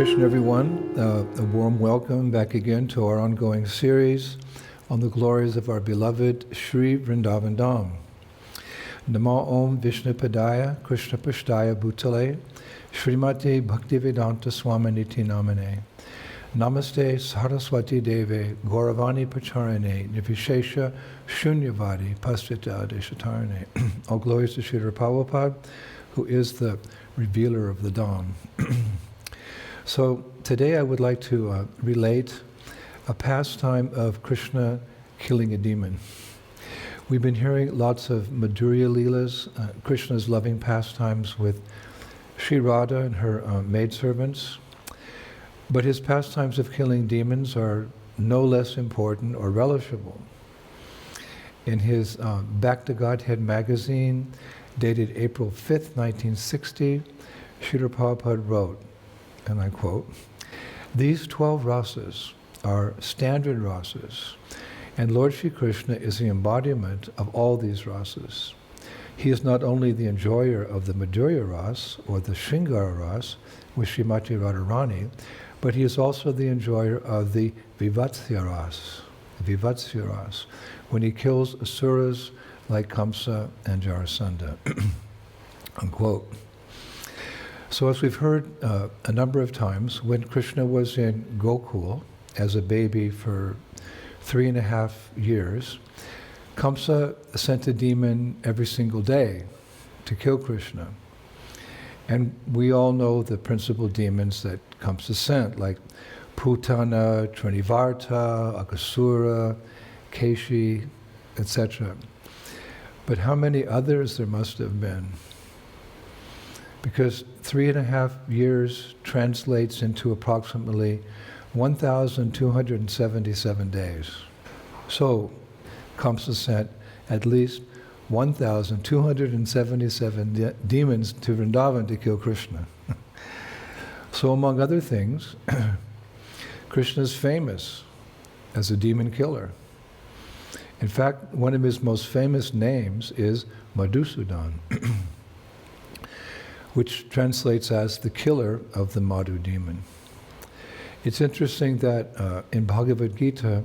Krishna, everyone. A warm welcome back again to our ongoing series on the glories of our beloved Sri Vrindavan Dham. Namo Om Vishnu Padaya Krishna Pashtaya Bhutale Srimati Bhaktivedanta Swami Niti Namane Namaste Saraswati Deve Gauravani Pacharane Nivishesha Shunyavadi Pasvita Deshatarane. All glories to Srila Prabhupada, who is the revealer of the Dham. So today I would like to relate a pastime of Krishna killing a demon. We've been hearing lots of Madhurya Leelas, Krishna's loving pastimes with Sri Radha and her maidservants. But his pastimes of killing demons are no less important or relishable. In his Back to Godhead magazine, dated April 5th, 1960, Srila Prabhupada wrote, and I quote, "These 12 rasas are standard rasas, and Lord Shri Krishna is the embodiment of all these rasas. He is not only the enjoyer of the Madhurya ras, or the Shringara ras, with Srimati Radharani, but he is also the enjoyer of the Vivatsya ras, when he kills asuras like Kamsa and Jarasandha." Unquote. So as we've heard a number of times, when Krishna was in Gokul as a baby for 3.5 years, Kamsa sent a demon every single day to kill Krishna. And we all know the principal demons that Kamsa sent, like Putana, Trinivarta, Akasura, Keshi, etc. But how many others there must have been? Because 3.5 years translates into approximately 1,277 days. So, Kamsa sent at least 1,277 demons to Vrindavan to kill Krishna. So among other things, Krishna is famous as a demon killer. In fact, one of his most famous names is Madhusudan, which translates as the killer of the Madhu demon. It's interesting that in Bhagavad Gita,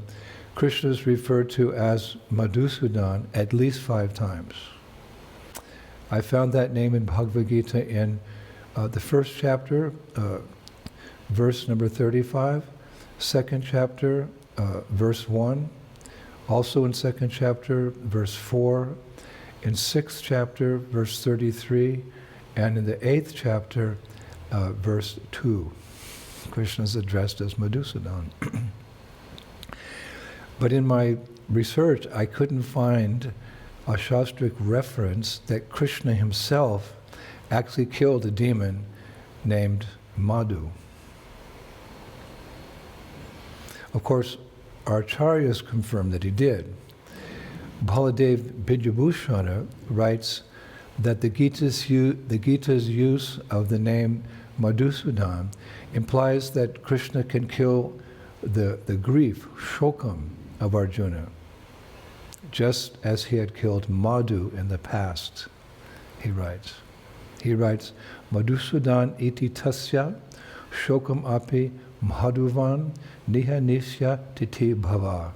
Krishna is referred to as Madhusudan at least 5 times. I found that name in Bhagavad Gita in the first chapter, verse number 35, second chapter, verse 1, also in second chapter, verse 4, in 6th chapter, verse 33, and in the 8th chapter, verse 2, Krishna is addressed as Madhusudan. But in my research, I couldn't find a Shastric reference that Krishna himself actually killed a demon named Madhu. Of course, our acharyas confirm that he did. Baladev Bijabhushana writes that the Gita's use of the name Madhusudan implies that Krishna can kill the grief, shokam, of Arjuna, just as he had killed Madhu in the past, he writes. He writes, Madhusudan iti tasya shokam api madhuvan niha nisya titi bhava.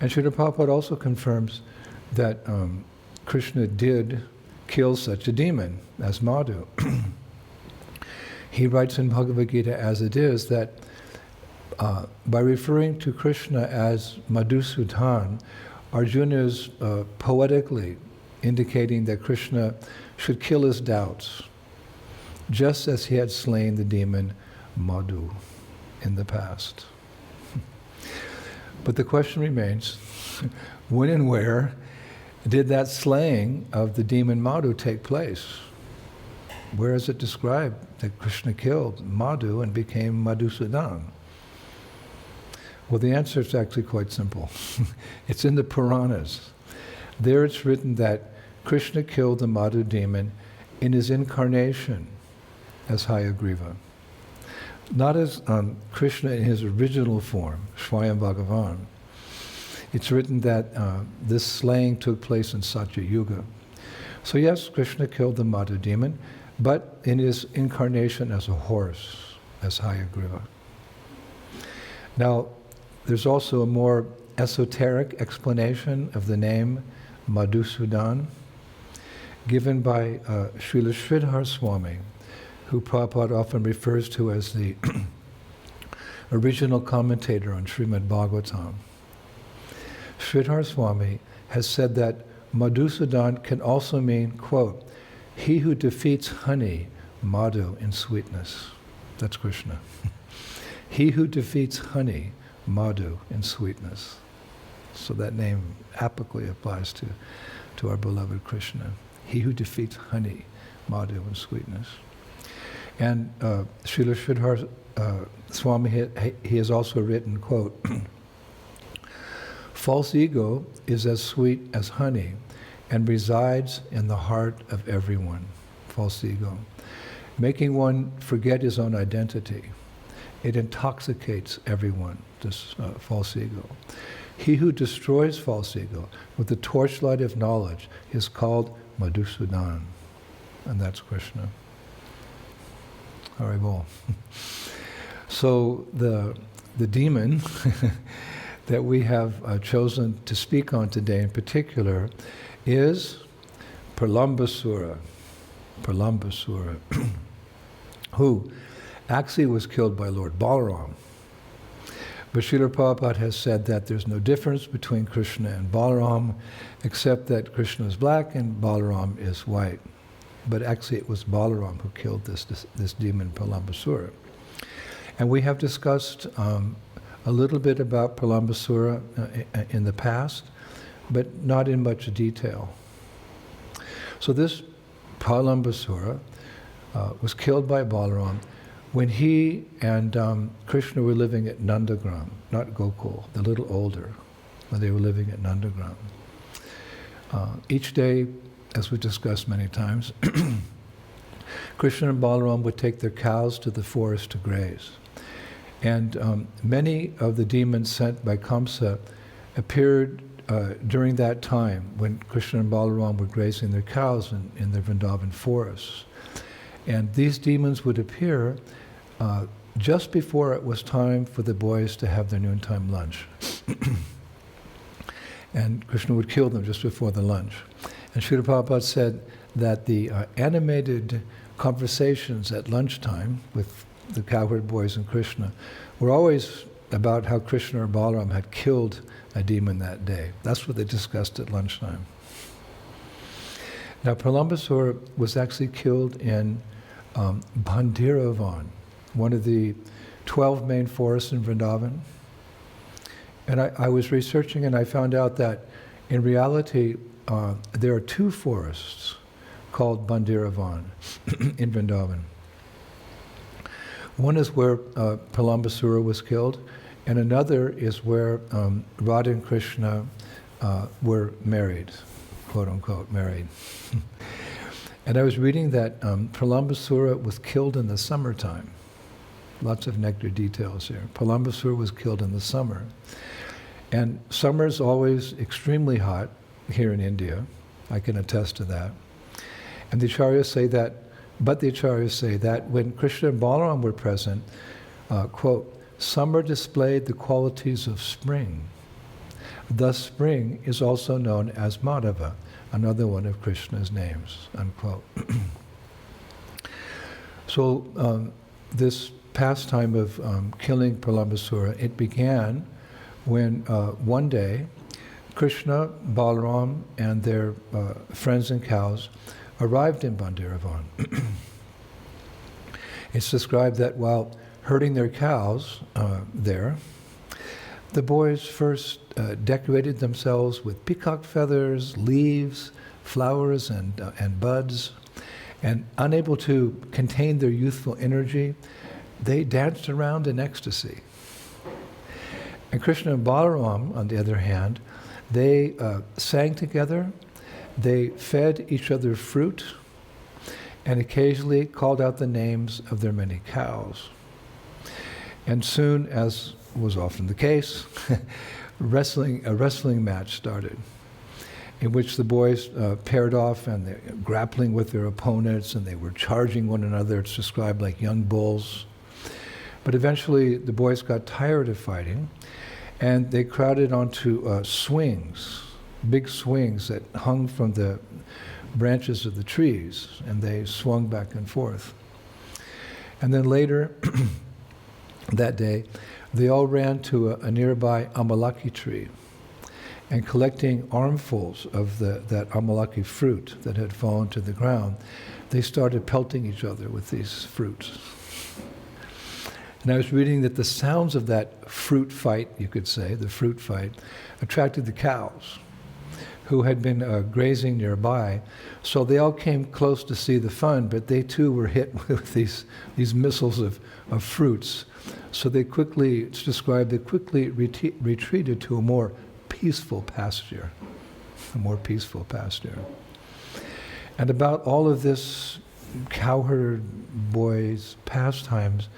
And Srila Prabhupada also confirms that Krishna did kill such a demon as Madhu. He writes in Bhagavad Gita as it is that by referring to Krishna as Madhusudan, Arjuna is poetically indicating that Krishna should kill his doubts, just as he had slain the demon Madhu in the past. But the question remains, when and where did that slaying of the demon Madhu take place? Where is it described that Krishna killed Madhu and became Madhusudan? Well, the answer is actually quite simple. It's in the Puranas. There it's written that Krishna killed the Madhu demon in his incarnation as Hayagriva. Not as Krishna in his original form, Swayam Bhagavan. It's written that this slaying took place in Satya Yuga. So yes, Krishna killed the Madhu demon, but in his incarnation as a horse, as Hayagriva. Now, there's also a more esoteric explanation of the name Madhusudan, given by Srila Sridhar Swami, who Prabhupada often refers to as the original commentator on Srimad Bhagavatam. Sridhar Swami has said that Madhusudan can also mean, quote, he who defeats honey, madhu, in sweetness. That's Krishna. He who defeats honey, madhu, in sweetness. So that name apically applies to our beloved Krishna. He who defeats honey, madhu, in sweetness. And Srila Sridhar Swami, he has also written, quote, false ego is as sweet as honey and resides in the heart of everyone, false ego, making one forget his own identity. It intoxicates everyone, this false ego. He who destroys false ego with the torchlight of knowledge is called Madhusudan, and that's Krishna. Haribol. So the demon that we have chosen to speak on today in particular is Pralambasura, who actually was killed by Lord Balarama. But Srila Prabhupada has said that there's no difference between Krishna and Balarama, except that Krishna is black and Balarama is white. But actually it was Balarama who killed this demon Pralambasura. And we have discussed a little bit about Pralambasura in the past, but not in much detail. So this Pralambasura was killed by Balarama when he and Krishna were living at Nandagram, not Gokul, a little older, when they were living at Nandagram. Each day, as we've discussed many times, Krishna and Balarama would take their cows to the forest to graze. And many of the demons sent by Kamsa appeared during that time when Krishna and Balarama were grazing their cows in the Vrindavan forests. And these demons would appear just before it was time for the boys to have their noontime lunch. And Krishna would kill them just before the lunch. And Srila Prabhupada said that the animated conversations at lunchtime with the cowherd boys and Krishna were always about how Krishna or Balarama had killed a demon that day. That's what they discussed at lunchtime. Now, Pralambasura was actually killed in Bandiravan, one of the 12 main forests in Vrindavan. And I was researching and I found out that in reality there are two forests called Bandiravan in Vrindavan. One is where Pralambasura was killed, and another is where Radha and Krishna were married, quote unquote, married. And I was reading that Pralambasura was killed in the summertime. Lots of nectar details here. Pralambasura was killed in the summer. And summer is always extremely hot here in India. I can attest to that. And the Acharyas say that when Krishna and Balarama were present, quote, summer displayed the qualities of spring. Thus spring is also known as Madhava, another one of Krishna's names, unquote. So this pastime of killing Pralambasura, it began when one day Krishna, Balarama, and their friends and cows arrived in Bandiravan. It's described that while herding their cows there, the boys first decorated themselves with peacock feathers, leaves, flowers, and buds, and unable to contain their youthful energy, they danced around in ecstasy. And Krishna and Balarama, on the other hand, they sang together, they fed each other fruit, and occasionally called out the names of their many cows. And soon, as was often the case, a wrestling match started. in which the boys paired off and they're grappling with their opponents and they were charging one another. It's described like young bulls. But eventually the boys got tired of fighting and they crowded onto swings, big swings that hung from the branches of the trees, and they swung back and forth. And then later that day, they all ran to a nearby amalaki tree, and collecting armfuls of that amalaki fruit that had fallen to the ground, they started pelting each other with these fruits. And I was reading that the sounds of that fruit fight, you could say, the fruit fight, attracted the cows who had been grazing nearby. So they all came close to see the fun, but they too were hit with these missiles of fruits. So they quickly, it's described, they quickly retreated to a more peaceful pasture, And about all of this cowherd boys' pastimes,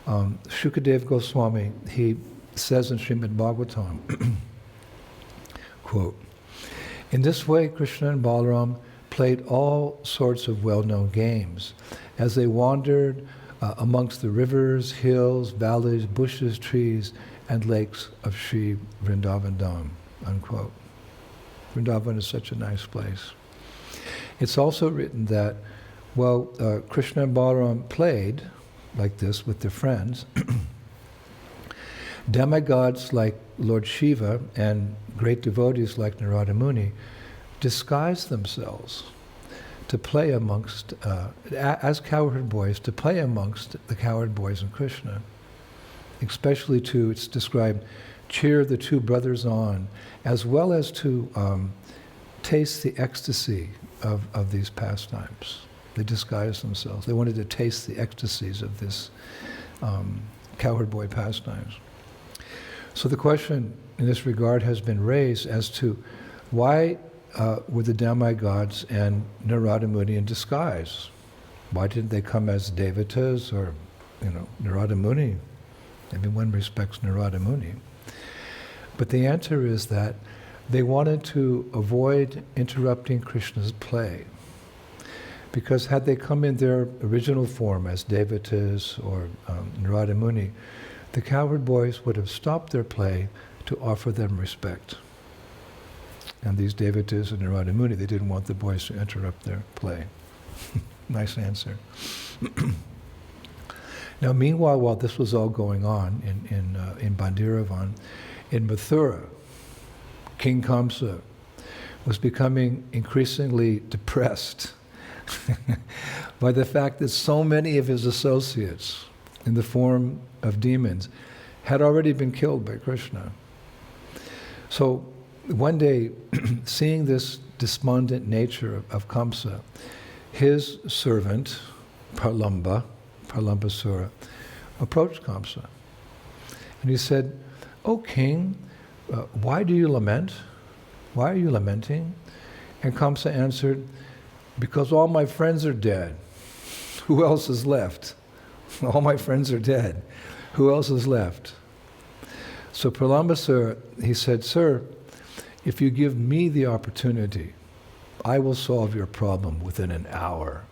Sukadeva Goswami, he says in Srimad Bhagavatam, quote, "In this way, Krishna and Balaram played all sorts of well-known games as they wandered amongst the rivers, hills, valleys, bushes, trees, and lakes of Sri Vrindavan Dham," unquote. Vrindavan is such a nice place. It's also written that, well, Krishna and Balaram played like this with their friends. Demigods like Lord Shiva and great devotees like Narada Muni disguised themselves to play amongst, as cowherd boys, to play amongst the cowherd boys and Krishna. Especially to, it's described, cheer the two brothers on, as well as to taste the ecstasy of these pastimes. They disguised themselves. They wanted to taste the ecstasies of this cowherd boy pastimes. So the question in this regard has been raised as to why were the demigods and Narada Muni in disguise? Why didn't they come as devotees or, Narada Muni? Everyone respects Narada Muni. But the answer is that they wanted to avoid interrupting Krishna's play. Because had they come in their original form as devotees or Narada Muni, the cowherd boys would have stopped their play to offer them respect. And these devotees and Narada Muni, they didn't want the boys to interrupt their play. Nice answer. Now, meanwhile, while this was all going on in Bandiravan, in Mathura, King Kamsa was becoming increasingly depressed by the fact that so many of his associates, in the form of demons, had already been killed by Krishna. So one day, seeing this despondent nature of Kamsa, his servant, Pralambasura, approached Kamsa. And he said, "O king, why do you lament? Why are you lamenting?" And Kamsa answered, "Because all my friends are dead. Who else is left? All my friends are dead. Who else is left?" So Pralambasura, he said, "Sir, if you give me the opportunity, I will solve your problem within an hour."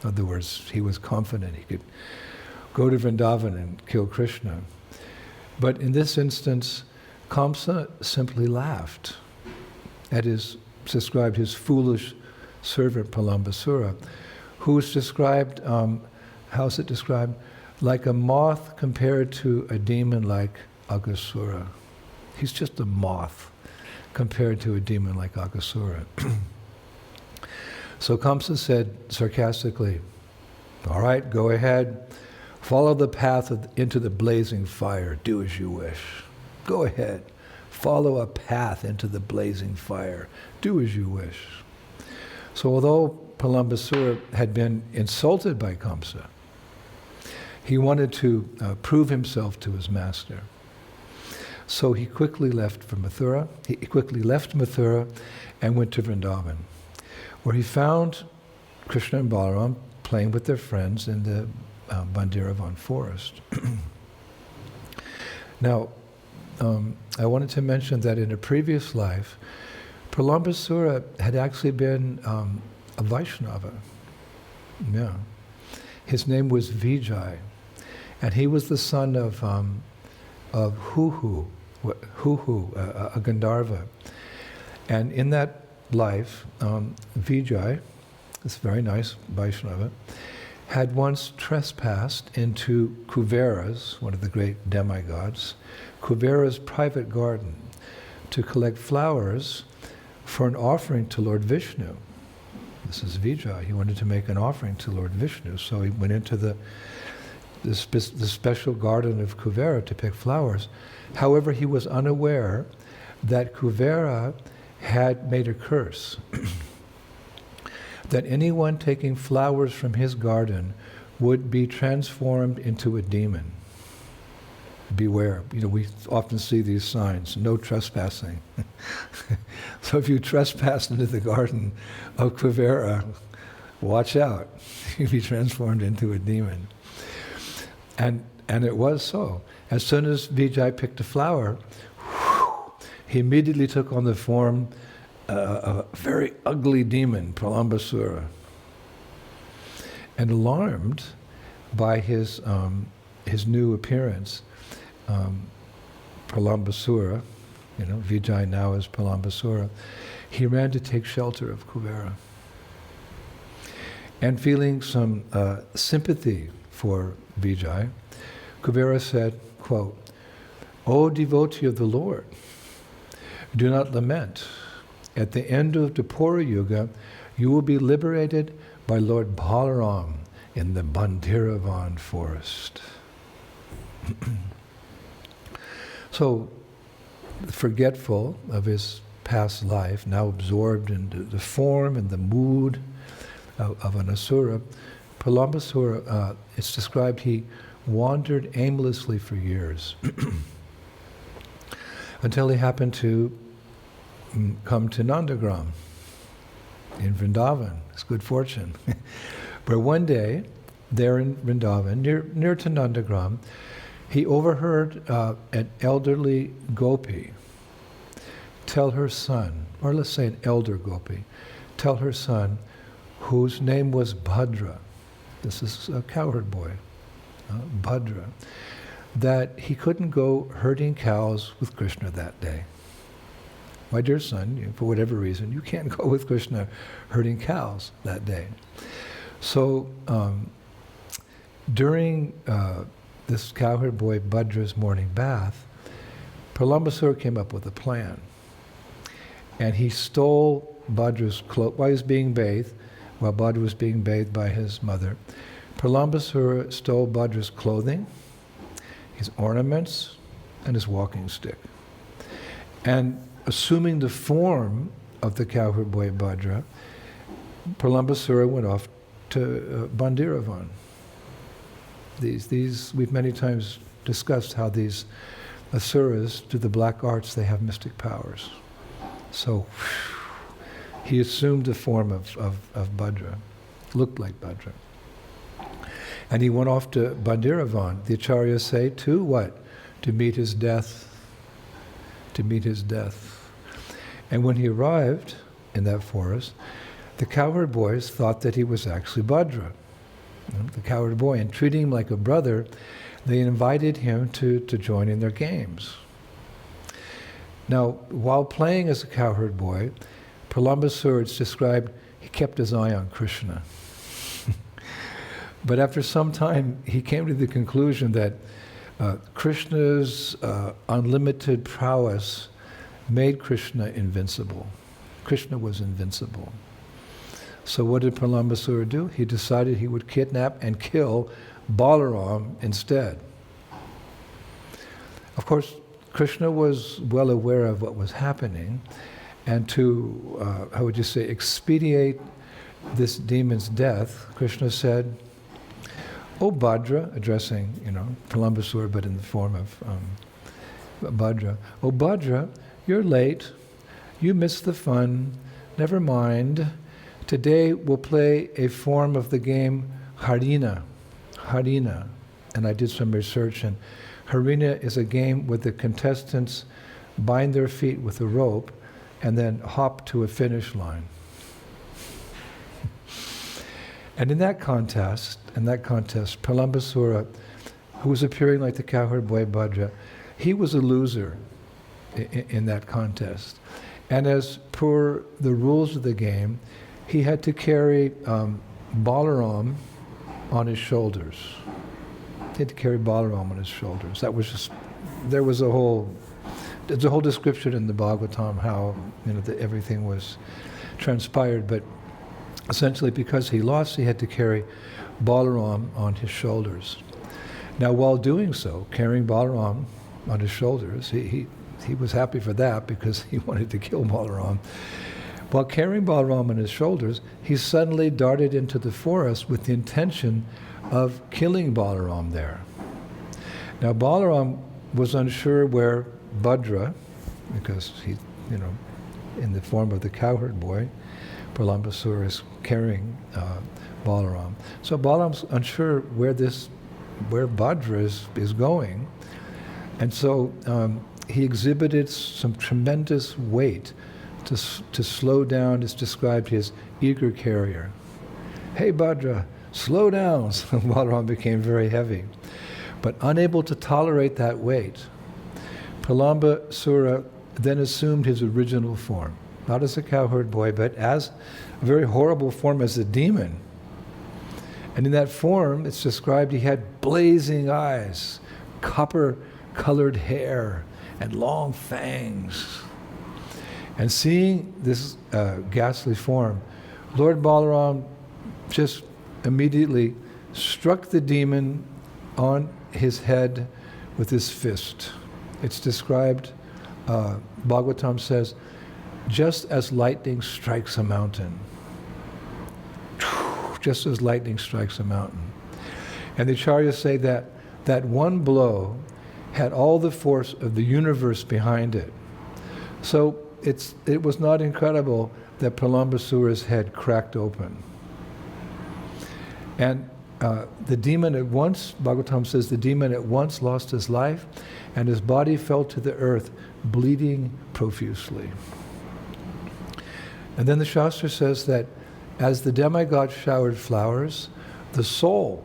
In other words, he was confident he could go to Vrindavan and kill Krishna. But in this instance, Kamsa simply laughed at described his foolish servant Pralambasura, who is described, how's it described? Like a moth compared to a demon like Aghasura. He's just a moth compared to a demon like Aghasura. So Kamsa said sarcastically, "All right, go ahead. Follow the path into the blazing fire. Do as you wish. Go ahead. Follow a path into the blazing fire. Do as you wish." So although Pralambasura had been insulted by Kamsa, he wanted to prove himself to his master. So he quickly left Mathura and went to Vrindavan, where he found Krishna and Balaram playing with their friends in the Bandiravan forest. Now, I wanted to mention that in a previous life, Pralambasura had actually been a Vaishnava. Yeah. His name was Vijaya, and he was the son of Huhu, a Gandharva. And in that life, Vijaya, this very nice Vaishnava, had once trespassed into Kuvera's, one of the great demigods, Kuvera's private garden to collect flowers for an offering to Lord Vishnu. This is Vijaya. He wanted to make an offering to Lord Vishnu, so he went into the special garden of Kuvera to pick flowers. However, he was unaware that Kuvera had made a curse that anyone taking flowers from his garden would be transformed into a demon. Beware. We often see these signs, no trespassing. So if you trespass into the garden of Kuvera, watch out. You'll be transformed into a demon. And it was so. As soon as Vijay picked a flower, he immediately took on the form a very ugly demon, Pralambasura. And alarmed by his new appearance, Pralambasura, Vijay now is Pralambasura, he ran to take shelter of Kuvera. And feeling some sympathy for Vijay, Kuvera said, quote, "O devotee of the Lord, do not lament. At the end of Dwapara Yuga, you will be liberated by Lord Balarama in the Bandiravan forest." So, forgetful of his past life, now absorbed into the form and the mood of an asura, Pralambasura, it's described he wandered aimlessly for years until he happened to come to Nandagram in Vrindavan. It's good fortune. Where one day, there in Vrindavan, near to Nandagram, he overheard an elderly gopi tell her son, or let's say an elder gopi, tell her son, whose name was Bhadra, this is a cowherd boy, Bhadra, that he couldn't go herding cows with Krishna that day. My dear son, for whatever reason, you can't go with Krishna herding cows that day. So during this cowherd boy Bhadra's morning bath, Pralambasura came up with a plan. And he stole Bhadra's clothes while he was being bathed, while Bhadra was being bathed by his mother. Pralambasura stole Bhadra's clothing, his ornaments, and his walking stick. And assuming the form of the cowherd boy Bhadra, Pralambasura went off to Bandiravan. These we've many times discussed how these asuras, through the black arts, they have mystic powers. So he assumed the form of Bhadra, looked like Bhadra. And he went off to Bandiravan, the acharyas say, to what? To meet his death. To meet his death. And when he arrived in that forest, the cowherd boys thought that he was actually Bhadra, the cowherd boy, and treating him like a brother, they invited him to join in their games. Now, while playing as a cowherd boy, Pralambasura, it's described, he kept his eye on Krishna. But after some time, he came to the conclusion that Krishna's unlimited prowess made Krishna invincible. Krishna was invincible. So what did Pralambasura do? He decided he would kidnap and kill Balarama instead. Of course, Krishna was well aware of what was happening, and to, how would you say, expedite this demon's death, Krishna said, "O Bhadra," addressing, Pralambasura, but in the form of Bhadra. "O Bhadra, you're late. You missed the fun. Never mind. Today we'll play a form of the game Harina." Harina. And I did some research, and Harina is a game where the contestants bind their feet with a rope and then hop to a finish line. And in that contest, Pralambasura, who was appearing like the cowherd boy Bhadra, he was a loser in that contest. And as per the rules of the game, he had to carry Balaram on his shoulders. He had to carry Balaram on his shoulders. That was just, there's a whole description in the Bhagavatam how everything was transpired, but essentially because he lost, he had to carry Balaram on his shoulders. Now while doing so, carrying Balaram on his shoulders, he was happy for that because he wanted to kill Balaram. While carrying Balaram on his shoulders, he suddenly darted into the forest with the intention of killing Balaram there. Now Balaram was unsure where Bhadra, because he, in the form of the cowherd boy, Pralambasura is carrying Balaram. So Balaram's unsure where Bhadra is going, and so he exhibited some tremendous weight to slow down, is described his eager carrier. Hey Bhadra, slow down! So Balaram became very heavy. But unable to tolerate that weight, Pralambasura then assumed his original form, not as a cowherd boy, but as a very horrible form, as a demon. And in that form, it's described he had blazing eyes, copper-colored hair, and long fangs. And seeing this ghastly form, Lord Balaram just immediately struck the demon on his head with his fist. It's described, Bhagavatam says, just as lightning strikes a mountain. Just as lightning strikes a mountain. And the Acharyas say that that one blow had all the force of the universe behind it. So it was not incredible that Pralambasura's head cracked open. And the demon at once, Bhagavatam says, the demon at once lost his life and his body fell to the earth, bleeding profusely. And then the Shastra says that as the demigod showered flowers, the soul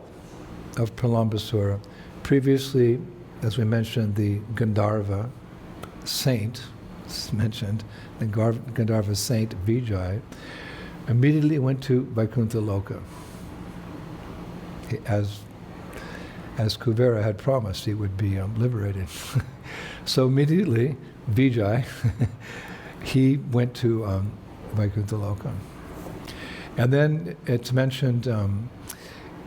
of Pralambasura, previously, as we mentioned, the Gandharva saint, mentioned, the Gandharva saint Vijaya, immediately went to Vaikuntha Loka. As Kuvera had promised, he would be liberated. So immediately, Vijay, he went to Vaikuntha Loka. And then it's mentioned,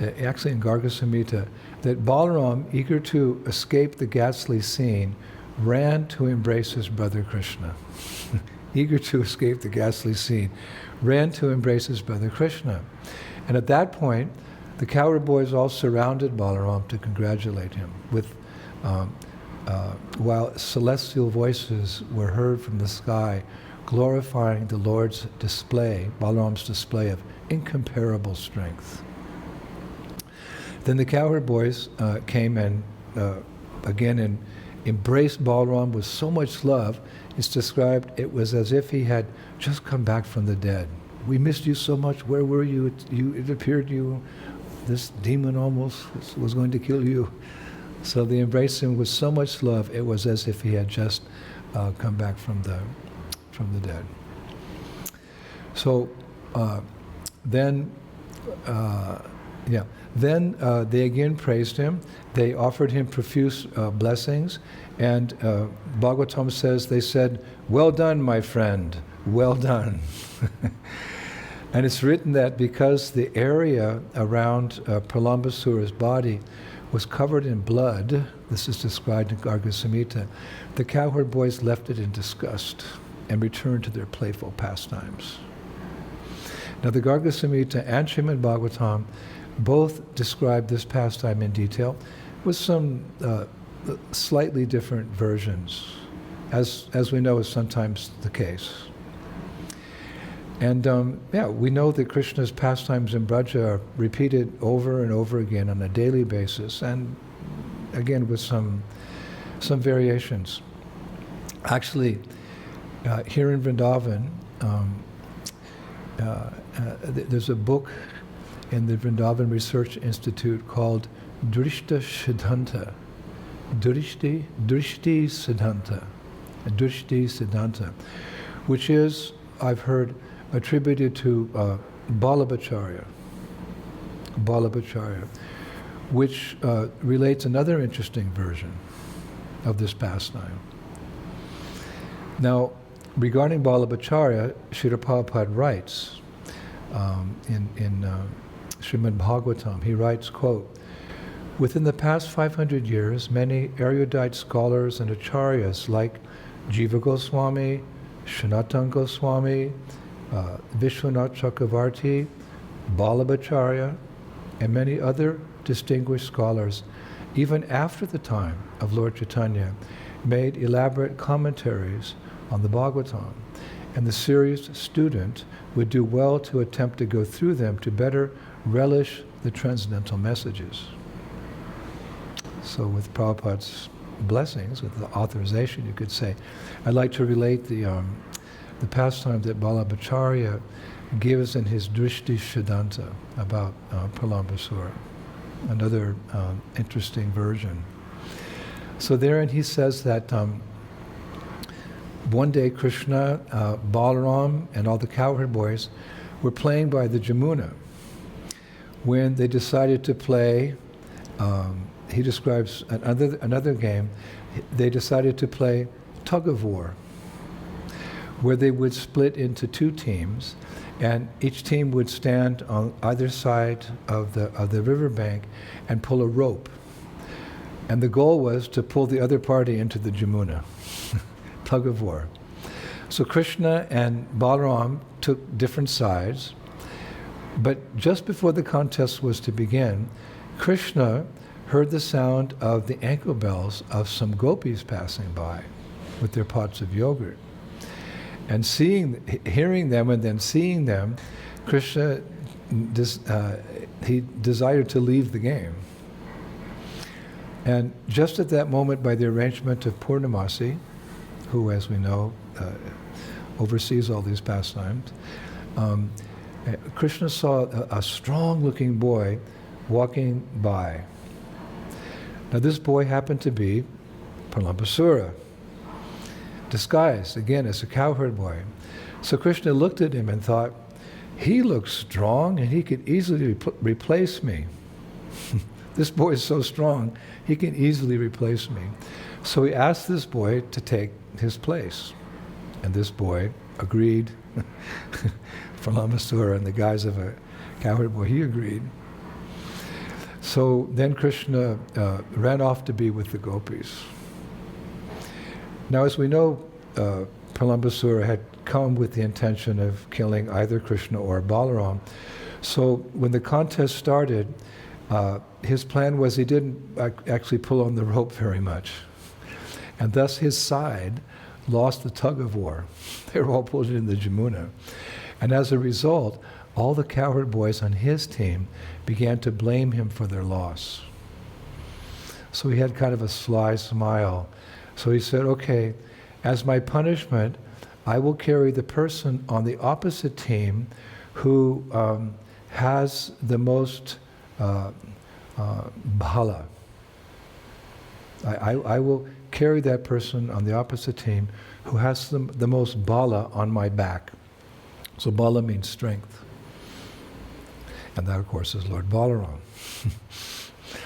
actually in Garga Samhita, that Balaram, eager to escape the ghastly scene, ran to embrace his brother Krishna. Eager to escape the ghastly scene, ran to embrace his brother Krishna. And at that point, the cowherd boys all surrounded Balaram to congratulate him, with, while celestial voices were heard from the sky, glorifying the Lord's display, Balaram's display of incomparable strength. Then the cowherd boys came and again and embraced Balaram with so much love. It's described it was as if he had just come back from the dead. We missed you so much. Where were you? It appeared this demon almost was going to kill you. So they embraced him with so much love. It was as if he had just come back from the dead. So then they again praised him. They offered him profuse blessings, and Bhagavatam says they said, "Well done, my friend, well done." And it's written that because the area around Pralambasura's body was covered in blood, this is described in Garga Samhita, the cowherd boys left it in disgust and returned to their playful pastimes. Now the Garga Samhita and Srimad Bhagavatam both describe this pastime in detail with some slightly different versions, as we know is sometimes the case. And we know that Krishna's pastimes in Braja are repeated over and over again on a daily basis, and again with some variations. Actually, here in Vrindavan, there's a book in the Vrindavan Research Institute called Drishta Siddhanta. Drishti Siddhanta, which is, I've heard, attributed to Balabhacharya, which relates another interesting version of this pastime. Now, regarding Balabhacharya, Srila Prabhupada writes in Srimad Bhagavatam, he writes, quote, "Within the past 500 years, many erudite scholars and acharyas like Jiva Goswami, Sanatana Goswami, Vishwanath Chakravarti, Balabhacharya, and many other distinguished scholars, even after the time of Lord Chaitanya, made elaborate commentaries on the Bhagavatam, and the serious student would do well to attempt to go through them to better relish the transcendental messages." So with Prabhupada's blessings, with the authorization, you could say, I'd like to relate the pastime that Balabhacharya gives in his Drishti Siddhanta about Pralambasura, another interesting version. So therein he says that one day Krishna, Balaram, and all the cowherd boys were playing by the Jamuna when they decided to play, he describes another game, they decided to play tug of war, where they would split into two teams, and each team would stand on either side of the riverbank and pull a rope. And the goal was to pull the other party into the Jamuna, tug of war. So Krishna and Balaram took different sides, but just before the contest was to begin, Krishna heard the sound of the ankle bells of some gopis passing by with their pots of yogurt. And hearing them and then seeing them, Krishna, he desired to leave the game. And just at that moment, by the arrangement of Purnamasi, who, as we know, oversees all these pastimes, Krishna saw a strong-looking boy walking by. Now this boy happened to be Pralambasura, disguised, again, as a cowherd boy. So Krishna looked at him and thought, he looks strong and he could easily replace me. This boy is so strong, he can easily replace me. So he asked this boy to take his place. And this boy agreed. Pralambasura, in the guise of a cowherd boy, he agreed. So then Krishna ran off to be with the gopis. Now, as we know, Pralambasura had come with the intention of killing either Krishna or Balaram. So when the contest started, his plan was he didn't actually pull on the rope very much. And thus his side lost the tug of war. They were all pulled into the Jamuna. And as a result, all the cowherd boys on his team began to blame him for their loss. So he had kind of a sly smile. So he said, okay, as my punishment, I will carry the person on the opposite team who has the most bhala. I will carry that person on the opposite team who has the most bala on my back. So bala means strength. And that, of course, is Lord Balarama.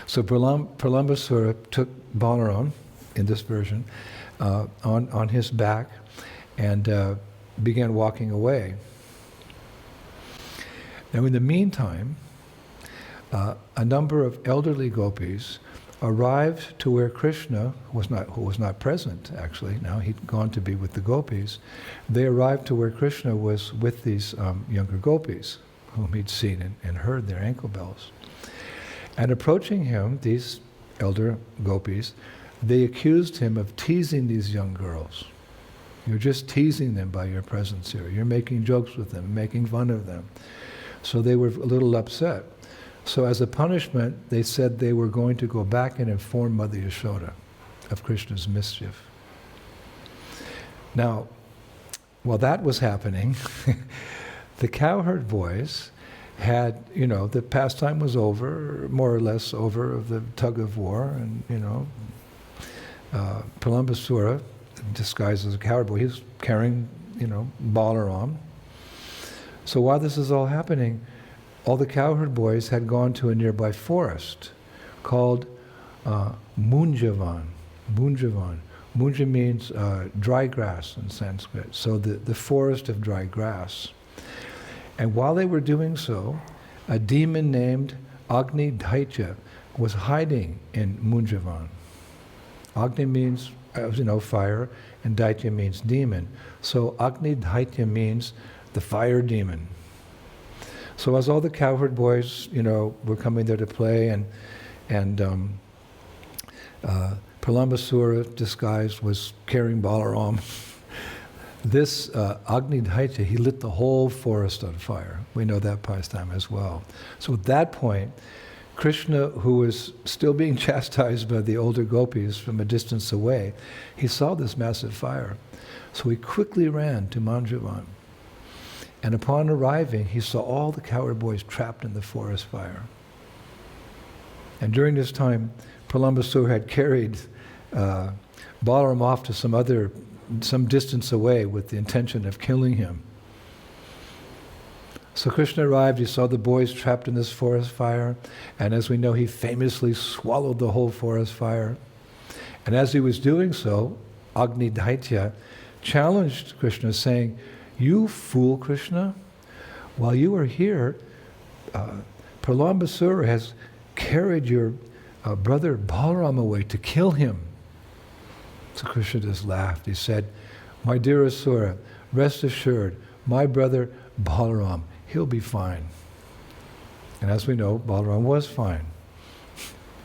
So Pralambasura took Balaram, in this version, on his back and began walking away. Now, in the meantime, a number of elderly gopis arrived to where Krishna who was not present, actually. Now he'd gone to be with the gopis. They arrived to where Krishna was with these younger gopis, whom he'd seen and heard their ankle bells. And approaching him, these elder gopis, they accused him of teasing these young girls. You're just teasing them by your presence here. You're making jokes with them, making fun of them. So they were a little upset. So as a punishment, they said they were going to go back and inform Mother Yashoda of Krishna's mischief. Now, while that was happening, the cowherd boys had, the pastime was over, more or less over, of the tug of war, and, Pralambasura, disguised as a cowherd boy, he's carrying, Balaram. So while this is all happening, all the cowherd boys had gone to a nearby forest called Munjavan. Munja means dry grass in Sanskrit, so the forest of dry grass. And while they were doing so, a demon named Agni Daitya was hiding in Munjavan. Agni means, fire, and Daitya means demon. So Agni Daitya means the fire demon. So as all the cowherd boys, were coming there to play, and Pralambasura, disguised, was carrying Balaram. This Agni Daitya, he lit the whole forest on fire. We know that pastime as well. So at that point, Krishna, who was still being chastised by the older gopis from a distance away, he saw this massive fire. So he quickly ran to Manjavan. And upon arriving, he saw all the cowherd boys trapped in the forest fire. And during this time, Pralambasura had carried Balaram off to some distance away with the intention of killing him. So Krishna arrived, he saw the boys trapped in this forest fire, and as we know, he famously swallowed the whole forest fire. And as he was doing so, Agni Daitya challenged Krishna, saying, "You fool, Krishna, while you are here, Pralambasura has carried your brother Balaram away to kill him." So Krishna just laughed. He said, "My dear Asura, rest assured, my brother Balaram, he'll be fine." And as we know, Balaram was fine.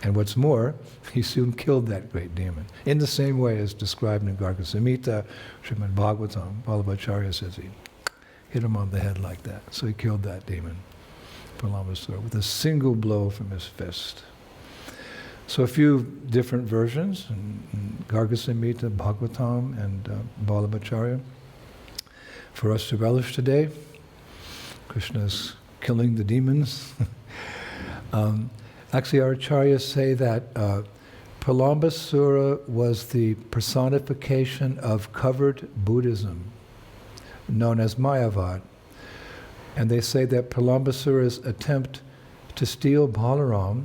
And what's more, he soon killed that great demon, in the same way as described in Garga Samhita, Srimad Bhagavatam. Vallabhacharya says he hit him on the head like that. So he killed that demon, Pralambasura, with a single blow from his fist. So a few different versions, in Garga Samhita, Bhagavatam, and Vallabhacharya, for us to relish today. Krishna's killing the demons. Actually, our acharyas say that Pralambasura was the personification of covered Buddhism, known as Mayavad. And they say that Pralambasura's attempt to steal Balaram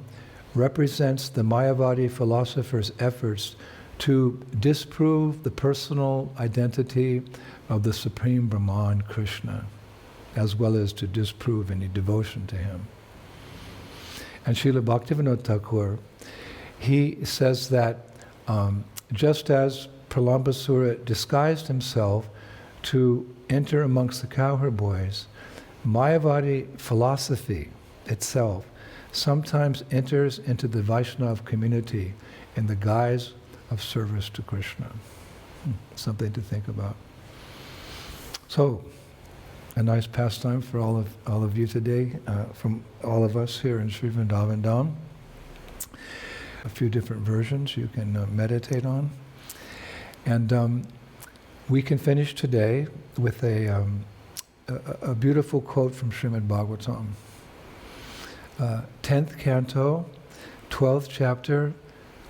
represents the Mayavadi philosopher's efforts to disprove the personal identity of the Supreme Brahman, Krishna, as well as to disprove any devotion to him. And Srila Bhaktivinoda Thakur, he says that just as Pralambasura disguised himself to enter amongst the cowherd boys, Mayavadi philosophy itself sometimes enters into the Vaishnava community in the guise of service to Krishna. Something to think about. So, a nice pastime for all of you today, from all of us here in Sri Vrindavan Dham. A few different versions you can meditate on. And we can finish today with a beautiful quote from Srimad Bhagavatam. 10th canto, 12th chapter,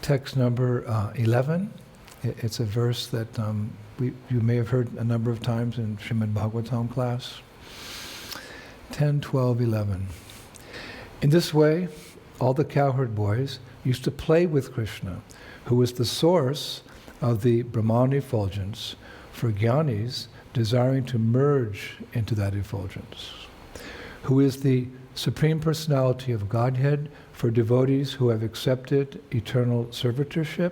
text number 11. It's a verse that you may have heard a number of times in Srimad Bhagavatam class. 10, 12, 11. In this way, all the cowherd boys used to play with Krishna, who was the source of the Brahman effulgence for jnanis desiring to merge into that effulgence, who is the Supreme Personality of Godhead for devotees who have accepted eternal servitorship,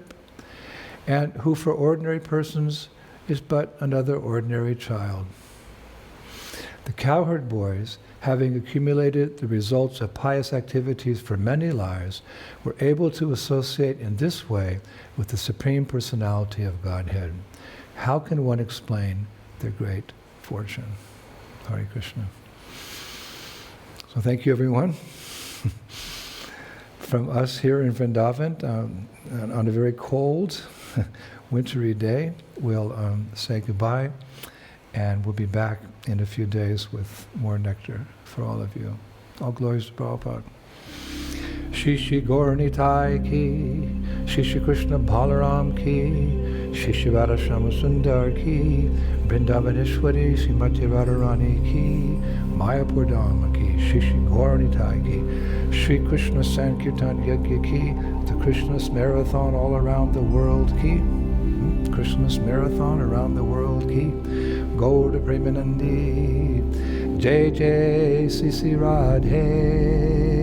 and who for ordinary persons is but another ordinary child. The cowherd boys, having accumulated the results of pious activities for many lives, were able to associate in this way with the Supreme Personality of Godhead. How can one explain their great fortune? Hare Krishna. So thank you, everyone. From us here in Vrindavan, on a very cold, wintry day, we'll say goodbye And we'll be back in a few days with more nectar for all of you. All glories to Prabhupada. Shri Shri Gaur Nitai ki, Shri Shri Krishna Balaram ki, Shri Shri Radharashama Sundar ki, Vrindavaneshwari Srimati Radharani ki, Mayapur Dhamma ki, Shri Shri Gaur Nitai ki, Shri Krishna Sankirtan Yajna ki, the Krishna's marathon all around the world ki, Krishna's marathon around the world ki, Gaur Premanandi, Jai Jai Sisi Radhe.